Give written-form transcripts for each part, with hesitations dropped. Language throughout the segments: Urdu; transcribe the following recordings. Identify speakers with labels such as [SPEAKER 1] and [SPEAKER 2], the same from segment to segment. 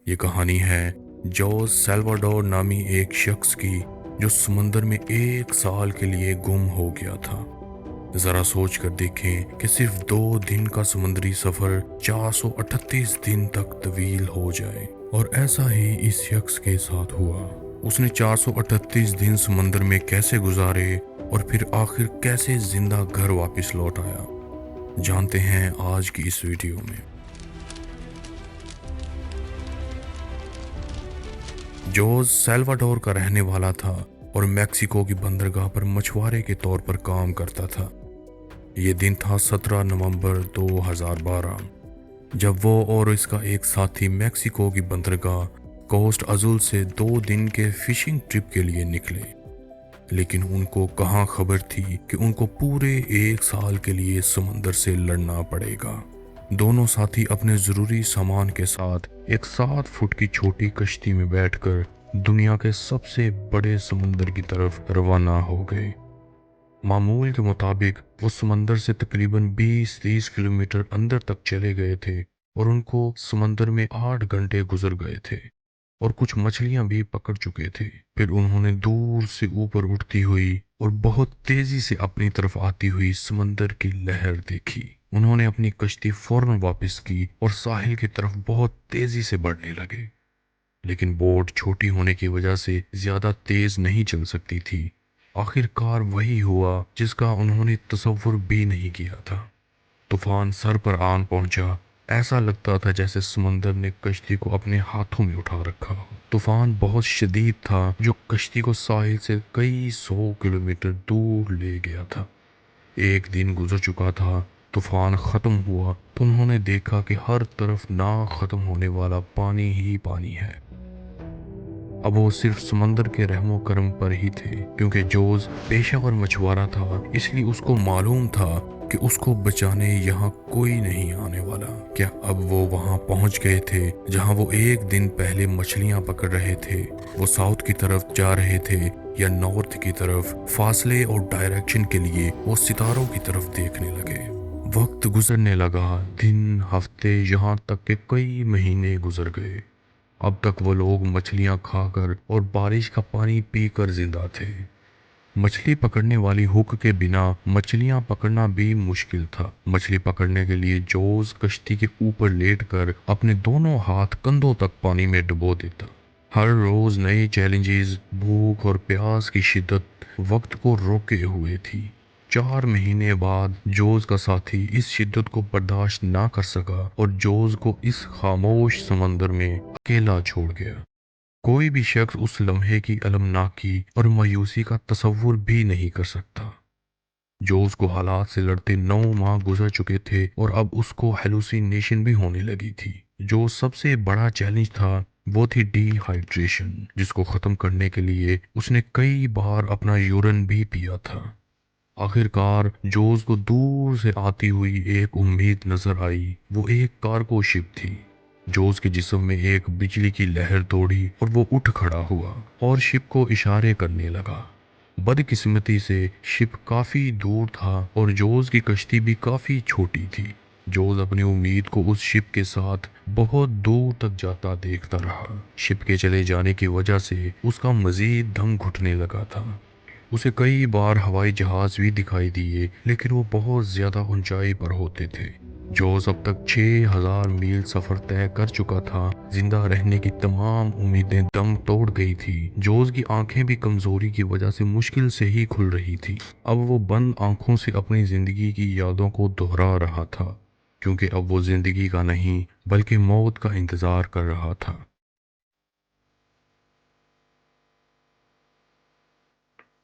[SPEAKER 1] یہ کہانی ہے جوز سیلواڈور نامی ایک شخص کی جو سمندر میں 1 سال کے لیے گم ہو گیا تھا۔ ذرا سوچ کر دیکھیں کہ صرف 2 دن کا سمندری سفر 438 دن تک طویل ہو جائے، اور ایسا ہی اس شخص کے ساتھ ہوا۔ اس نے 438 دن سمندر میں کیسے گزارے اور پھر آخر کیسے زندہ گھر واپس لوٹ آیا، جانتے ہیں آج کی اس ویڈیو میں۔ جوز سیلواڈور کا رہنے والا تھا اور میکسیکو کی بندرگاہ پر مچھوارے کے طور پر کام کرتا تھا۔ یہ دن تھا 17 نومبر 2012، جب وہ اور اس کا ایک ساتھی میکسیکو کی بندرگاہ کوسٹ ازول سے 2 دن کے فشنگ ٹرپ کے لیے نکلے، لیکن ان کو کہاں خبر تھی کہ ان کو پورے 1 سال کے لیے سمندر سے لڑنا پڑے گا۔ دونوں ساتھی اپنے ضروری سامان کے ساتھ ایک 7 فٹ کی چھوٹی کشتی میں بیٹھ کر دنیا کے سب سے بڑے سمندر کی طرف روانہ ہو گئے۔ معمول کے مطابق وہ سمندر سے تقریباً 20-30 کلومیٹر اندر تک چلے گئے تھے، اور ان کو سمندر میں 8 گھنٹے گزر گئے تھے اور کچھ مچھلیاں بھی پکڑ چکے تھے۔ پھر انہوں نے دور سے اوپر اٹھتی ہوئی اور بہت تیزی سے اپنی طرف آتی ہوئی سمندر کی لہر دیکھی۔ انہوں نے اپنی کشتی فوراً واپس کی اور ساحل کی طرف بہت تیزی سے بڑھنے لگے، لیکن بوٹ چھوٹی ہونے کی وجہ سے زیادہ تیز نہیں چل سکتی تھی۔ آخر کار وہی ہوا جس کا انہوں نے تصور بھی نہیں کیا تھا۔ طوفان سر پر آن پہنچا۔ ایسا لگتا تھا جیسے سمندر نے کشتی کو اپنے ہاتھوں میں اٹھا رکھا ہو۔ طوفان بہت شدید تھا جو کشتی کو ساحل سے کئی 100 کلومیٹر دور لے گیا تھا۔ ایک دن گزر چکا تھا، طوفان ختم ہوا تو انہوں نے دیکھا کہ ہر طرف نہ ختم ہونے والا پانی ہی پانی ہے۔ اب وہ صرف سمندر کے رحم و کرم پر ہی تھے، کیونکہ جوز پیشہ ور مچھوارا تھا، اس لیے اس کو معلوم تھا کہ اس کو بچانے یہاں کوئی نہیں آنے والا۔ کیا اب وہ وہاں پہنچ گئے تھے جہاں وہ ایک دن پہلے مچھلیاں پکڑ رہے تھے؟ وہ ساؤتھ کی طرف جا رہے تھے یا نارتھ کی طرف؟ فاصلے اور ڈائریکشن کے لیے وہ ستاروں کی طرف دیکھنے لگے۔ وقت گزرنے لگا، دن، ہفتے، یہاں تک کہ کئی مہینے گزر گئے۔ اب تک وہ لوگ مچھلیاں کھا کر اور بارش کا پانی پی کر زندہ تھے۔ مچھلی پکڑنے والی ہک کے بنا مچھلیاں پکڑنا بھی مشکل تھا۔ مچھلی پکڑنے کے لیے جوز کشتی کے اوپر لیٹ کر اپنے دونوں ہاتھ کندھوں تک پانی میں ڈبو دیتا۔ ہر روز نئے چیلنجز، بھوک اور پیاس کی شدت وقت کو روکے ہوئے تھی۔ 4 مہینے بعد جوز کا ساتھی اس شدت کو برداشت نہ کر سکا اور جوز کو اس خاموش سمندر میں اکیلا چھوڑ گیا۔ کوئی بھی شخص اس لمحے کی المناکی اور مایوسی کا تصور بھی نہیں کر سکتا۔ جوز کو حالات سے لڑتے 9 ماہ گزر چکے تھے اور اب اس کو ہیلوسینیشن بھی ہونے لگی تھی۔ جو سب سے بڑا چیلنج تھا وہ تھی ڈی ہائیڈریشن، جس کو ختم کرنے کے لیے اس نے کئی بار اپنا یورین بھی پیا تھا۔ آخر کار جوز کو دور سے آتی ہوئی ایک امید نظر آئی۔ وہ ایک کارگو شپ تھی۔ جوز کے جسم میں ایک بجلی کی لہر دوڑی اور وہ اٹھ کھڑا ہوا اور شپ کو اشارے کرنے لگا۔ بدقسمتی سے شپ کافی دور تھا اور جوز کی کشتی بھی کافی چھوٹی تھی۔ جوز اپنی امید کو اس شپ کے ساتھ بہت دور تک جاتا دیکھتا رہا۔ شپ کے چلے جانے کی وجہ سے اس کا مزید دم گھٹنے لگا تھا۔ اسے کئی بار ہوائی جہاز بھی دکھائی دیے، لیکن وہ بہت زیادہ اونچائی پر ہوتے تھے۔ جوز اب تک 6000 میل سفر طے کر چکا تھا۔ زندہ رہنے کی تمام امیدیں دم توڑ گئی تھی۔ جوز کی آنکھیں بھی کمزوری کی وجہ سے مشکل سے ہی کھل رہی تھی۔ اب وہ بند آنکھوں سے اپنی زندگی کی یادوں کو دہرا رہا تھا، کیونکہ اب وہ زندگی کا نہیں بلکہ موت کا انتظار کر رہا تھا۔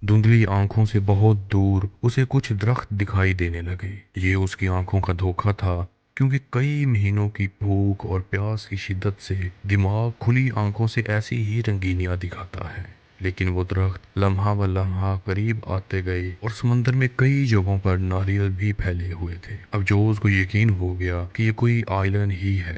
[SPEAKER 1] دھندلی آنکھوں سے بہت دور اسے کچھ درخت دکھائی دینے لگے۔ یہ اس کی آنکھوں کا دھوکہ تھا، کیونکہ کئی مہینوں کی بھوک اور پیاس کی شدت سے دماغ کھلی آنکھوں سے ایسی ہی رنگینیاں دکھاتا ہے۔ لیکن وہ درخت لمحہ ب لمحہ قریب آتے گئے اور سمندر میں کئی جگہوں پر ناریل بھی پھیلے ہوئے تھے۔ اب جوز کو یقین ہو گیا کہ یہ کوئی آئلینڈ ہی ہے۔